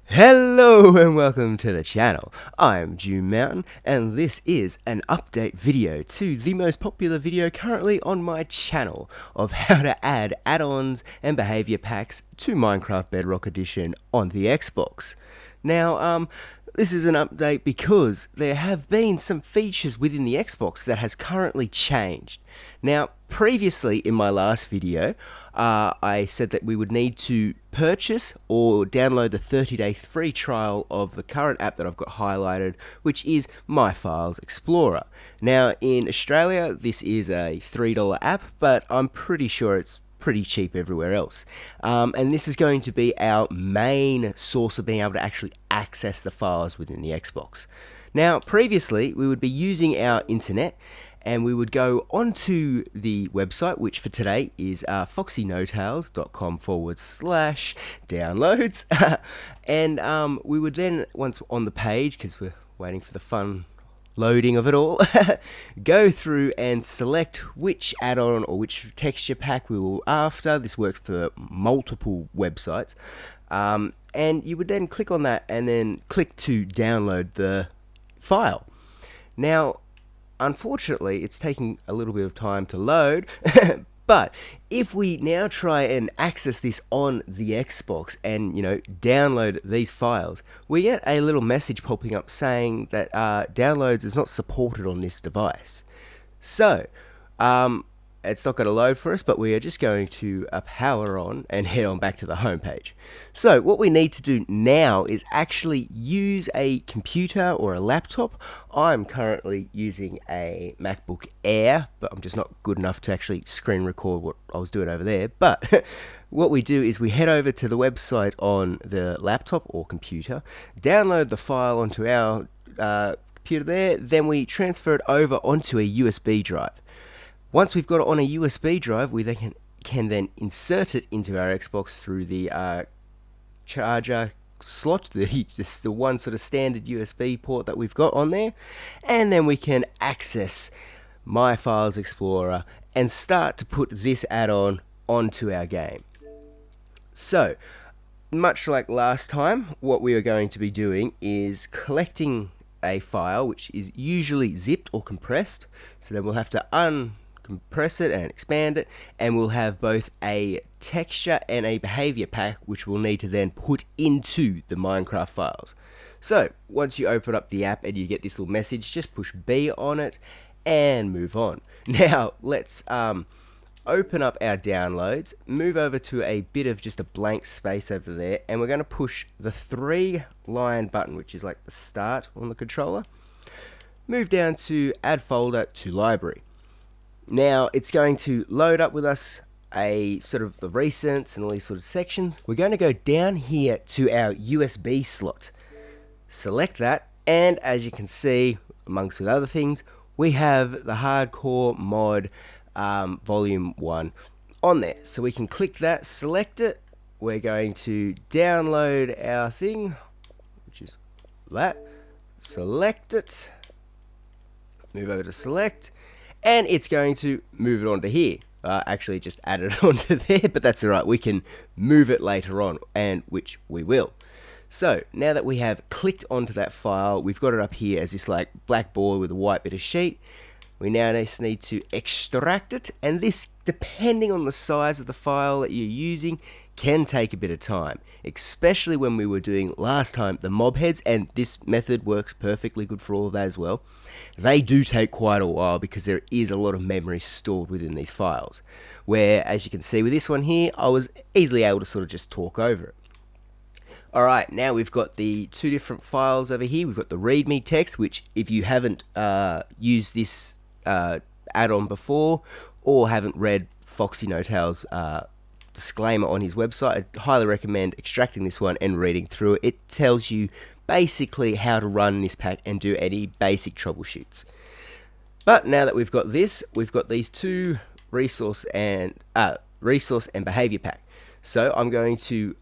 Hello and welcome to the channel. I'm Dew Mountain and this is an update video to the most popular video currently on my channel of how to add add-ons and behavior packs to Minecraft Bedrock Edition on the Xbox. Now, this is an update because there have been some features within the Xbox that has currently changed. Now, previously in my last video, I said that we would need to purchase or download the 30-day free trial of the current app that I've got highlighted, which is My Files Explorer. Now, in Australia, this is a $3 app, but I'm pretty sure it's pretty cheap everywhere else. And this is going to be our main source of being able to actually access the files within the Xbox. Now, previously, we would be using our internet and we would go onto the website, which for today is foxynotales.com/downloads. And we would then, once on the page, because we're waiting for the fun loading of it all, go through and select which add-on or which texture pack we were after. This works for multiple websites. And you would then click on that and then click to download the file. Now, unfortunately, it's taking a little bit of time to load, but if we now try and access this on the Xbox and, download these files, we get a little message popping up saying that downloads is not supported on this device. So, it's not going to load for us, but we are just going to power on and head on back to the home page. So what we need to do now is actually use a computer or a laptop. I'm currently using a MacBook Air, but I'm just not good enough to actually screen record what I was doing over there. But what we do is we head over to the website on the laptop or computer, download the file onto our computer there, then we transfer it over onto a USB drive. Once we've got it on a USB drive, we then can then insert it into our Xbox through the charger slot, the one sort of standard USB port that we've got on there, and then we can access My Files Explorer and start to put this add-on onto our game. So, much like last time, what we are going to be doing is collecting a file which is usually zipped or compressed, so then we'll have to compress it and expand it, and we'll have both a texture and a behavior pack which we'll need to then put into the Minecraft files. So once you open up the app and you get this little message, just push B on it and move on. Now let's open up our downloads, move over to a bit of just a blank space over there, and we're going to push the 3-line button, which is like the start on the controller. Move down to add folder to library. Now it's going to load up with us a sort of the recents and all these sort of sections. We're going to go down here to our USB slot, select that, and as you can see, amongst with other things, we have the hardcore mod volume 1 on there. So we can click that, select it. We're going to download our thing, which is that. Select it, move over to select, and it's going to move it onto here. Actually just add it onto there, but that's alright, we can move it later on, and which we will. So now that we have clicked onto that file, we've got it up here as this like black board with a white bit of sheet. We now just need to extract it, and this, depending on the size of the file that you're using, can take a bit of time, especially when we were doing last time the mob heads, and this method works perfectly good for all of that as well. They do take quite a while because there is a lot of memory stored within these files, where as you can see with this one here, I was easily able to sort of just talk over it. Alright, now we've got the two different files over here. We've got the readme text, which if you haven't used this add-on before or haven't read Foxy No-Tail's disclaimer on his website, I highly recommend extracting this one and reading through it. It tells you basically how to run this pack and do any basic troubleshoots. But now that we've got this, we've got these two resource and behavior pack. So I'm going to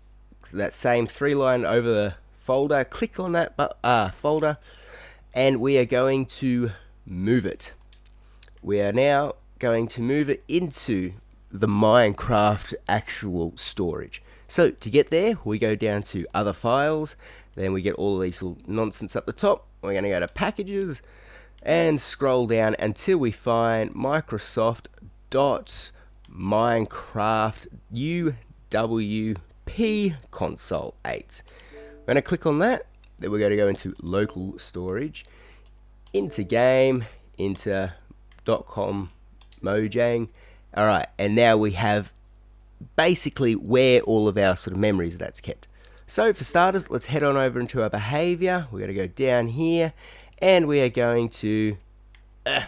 that same 3-line over the folder, click on that folder, and we are going to move it. We are now going to move it into the Minecraft actual storage. So to get there, we go down to other files, then we get all of these little nonsense up the top. We're going to go to packages and scroll down until we find Microsoft.Minecraft UWP console 8. We're going to click on that, then we're going to go into local storage, into game, into .com Mojang. Alright, and now we have basically where all of our sort of memories that's kept. So for starters, let's head on over into our behavior. We're going to go down here and we are going to I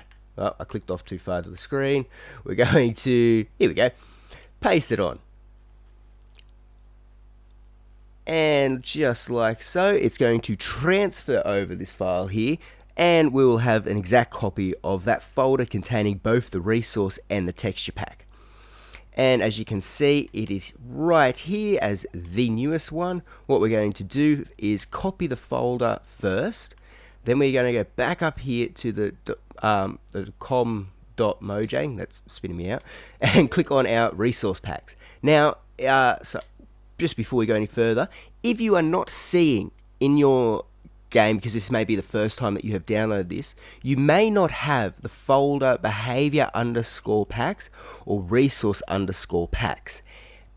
clicked off too far to the screen. We're going to, here we go, paste it on. And just like so, it's going to transfer over this file here, and we will have an exact copy of that folder containing both the resource and the texture pack. And as you can see, it is right here as the newest one. What we're going to do is copy the folder first, then we're going to go back up here to the com.mojang, that's spinning me out, and click on our resource packs. Now, so just before we go any further, if you are not seeing in your game, because this may be the first time that you have downloaded this, you may not have the folder behavior_packs or resource_packs.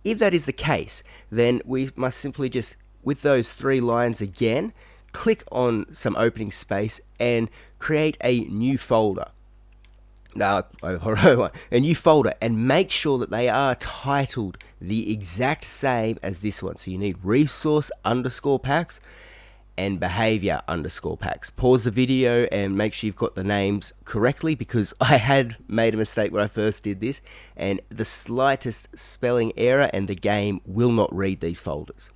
If that is the case, then we must simply just, with those 3 lines again, click on some opening space and create a new folder. A new folder, and make sure that they are titled the exact same as this one. So you need resource_packs and behavior_packs. Pause the video and make sure you've got the names correctly, because I had made a mistake when I first did this, and the slightest spelling error and the game will not read these folders.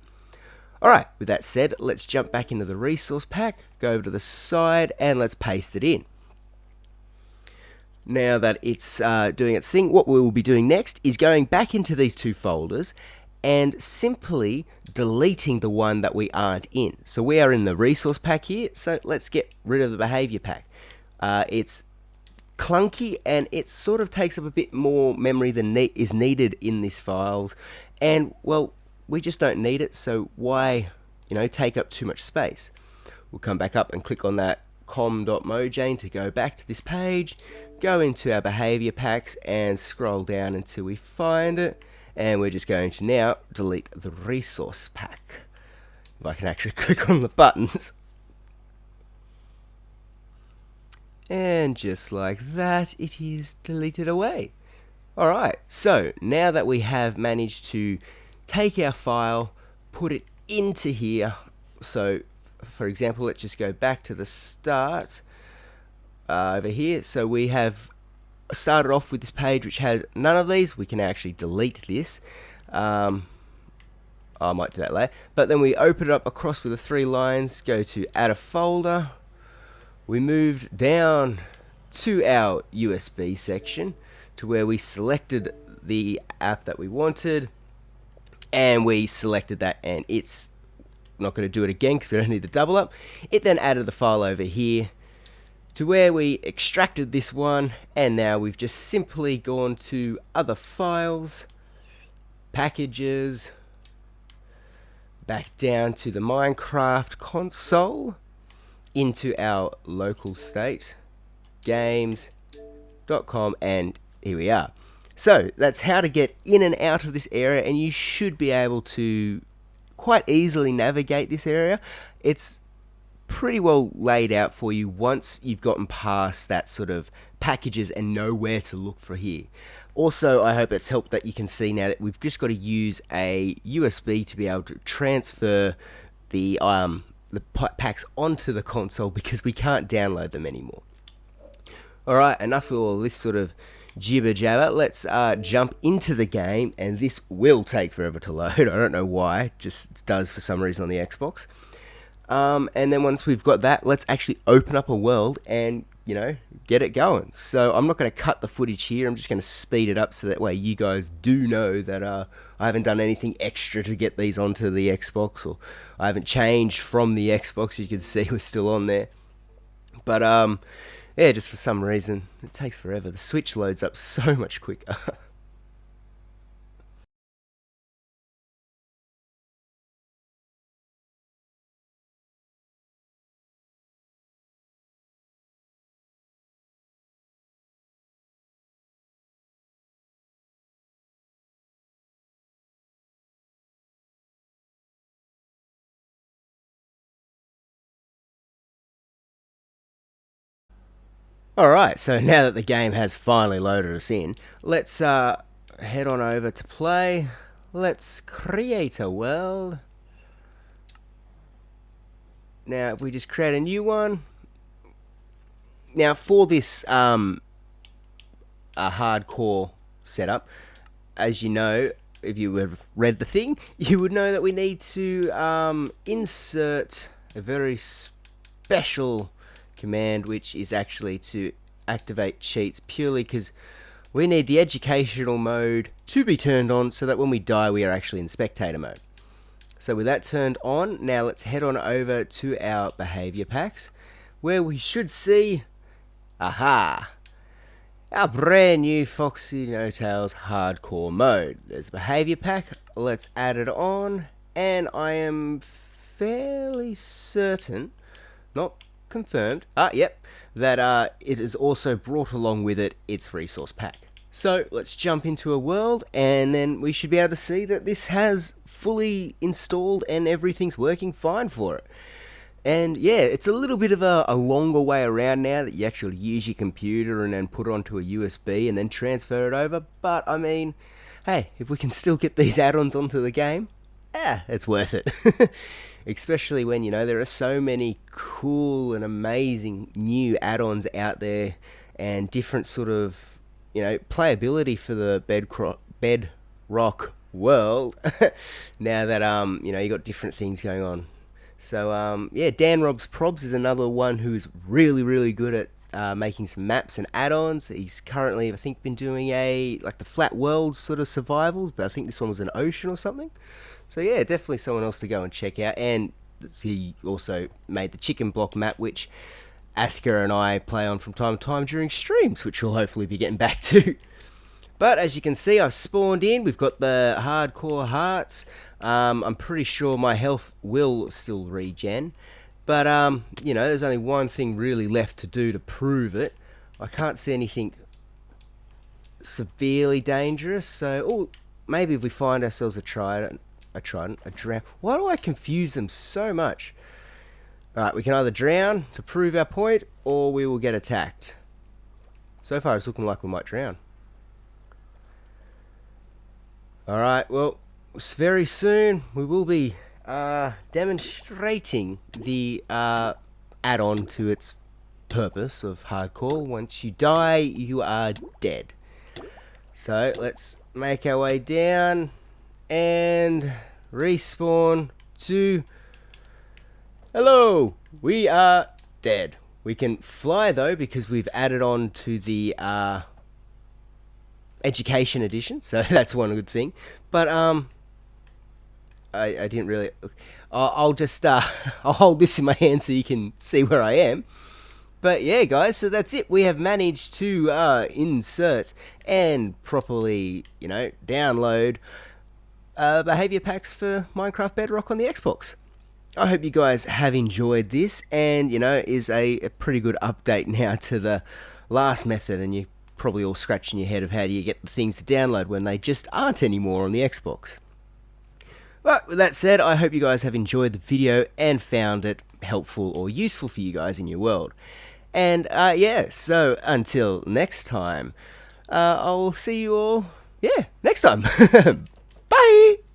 Alright, with that said, let's jump back into the resource pack, go over to the side, and let's paste it in. Now that it's doing its thing, what we will be doing next is going back into these 2 folders and simply deleting the one that we aren't in. So we are in the resource pack here, so let's get rid of the behavior pack. It's clunky and it sort of takes up a bit more memory than is needed in these files, and well, we just don't need it, so why, take up too much space? We'll come back up and click on that com.mojang to go back to this page, go into our behavior packs and scroll down until we find it. And we're just going to now delete the resource pack. If I can actually click on the buttons. And just like that, it is deleted away. Alright, so now that we have managed to take our file, put it into here. So, for example, let's just go back to the start over here. So we have started off with this page which had none of these. We can actually delete this. I might do that later. But then we open it up across with the 3 lines, go to add a folder. We moved down to our USB section to where we selected the app that we wanted, and we selected that, and it's not going to do it again because we don't need the double up. It then added the file over here to where we extracted this one, and now we've just simply gone to other files, packages, back down to the Minecraft console, into our local state, games.com, and here we are. So that's how to get in and out of this area, and you should be able to quite easily navigate this area. It's pretty well laid out for you once you've gotten past that sort of packages and know where to look for here. Also, I hope it's helped that you can see now that we've just got to use a USB to be able to transfer the packs onto the console, because we can't download them anymore. Alright, enough of all this sort of jibber jabber. Let's jump into the game, and this will take forever to load. I don't know why, it just does for some reason on the Xbox. And then once we've got that, let's actually open up a world and, get it going. So I'm not going to cut the footage here. I'm just going to speed it up so that way you guys do know that I haven't done anything extra to get these onto the Xbox, or I haven't changed from the Xbox. You can see we're still on there. But yeah, just for some reason, it takes forever. The Switch loads up so much quicker. Alright, so now that the game has finally loaded us in, let's head on over to play. Let's create a world. Now, if we just create a new one. Now, for this a hardcore setup, as you know, if you have read the thing, you would know that we need to insert a very special command, which is actually to activate cheats, purely because we need the educational mode to be turned on so that when we die we are actually in spectator mode. So with that turned on, now let's head on over to our behavior packs, where we should see, aha, our brand new Foxy No Tails hardcore mode. There's a behavior pack, let's add it on, and I am fairly certain, not confirmed, yep, that it has also brought along with it its resource pack. So let's jump into a world, and then we should be able to see that this has fully installed and everything's working fine for it. And yeah, it's a little bit of a longer way around now that you actually use your computer and then put it onto a USB and then transfer it over. But I mean, hey, if we can still get these add-ons onto the game, it's worth it. Especially when, you know, there are so many cool and amazing new add-ons out there and different sort of, you know, playability for the Bedrock world. Now that, you know, you got different things going on. So, yeah, Dan Rob's Probs is another one who's really, really good at making some maps and add-ons. He's currently, I think, been doing like the flat world sort of survivals, but I think this one was an ocean or something. So yeah, definitely someone else to go and check out. And he also made the chicken block map, which Athka and I play on from time to time during streams, which we'll hopefully be getting back to. But as you can see, I've spawned in. We've got the hardcore hearts. I'm pretty sure my health will still regen. But, you know, there's only one thing really left to do to prove it. I can't see anything severely dangerous. So, maybe if we find ourselves a drown. Why do I confuse them so much? Alright, we can either drown to prove our point, or we will get attacked. So far it's looking like we might drown. Alright, well, very soon we will be demonstrating the add-on to its purpose of hardcore. Once you die, you are dead. So let's make our way down and respawn to, hello, we are dead. We can fly though, because we've added on to the education edition, so that's one good thing. But I didn't really, I'll just I'll hold this in my hand so you can see where I am. But yeah, guys, so that's it. We have managed to insert and properly, you know, download behavior packs for Minecraft Bedrock on the Xbox. I hope you guys have enjoyed this, and, you know, is a pretty good update now to the last method, and you're probably all scratching your head of how do you get the things to download when they just aren't anymore on the Xbox. But with that said, I hope you guys have enjoyed the video and found it helpful or useful for you guys in your world. And yeah, so until next time, I'll see you all, yeah, next time. Bye!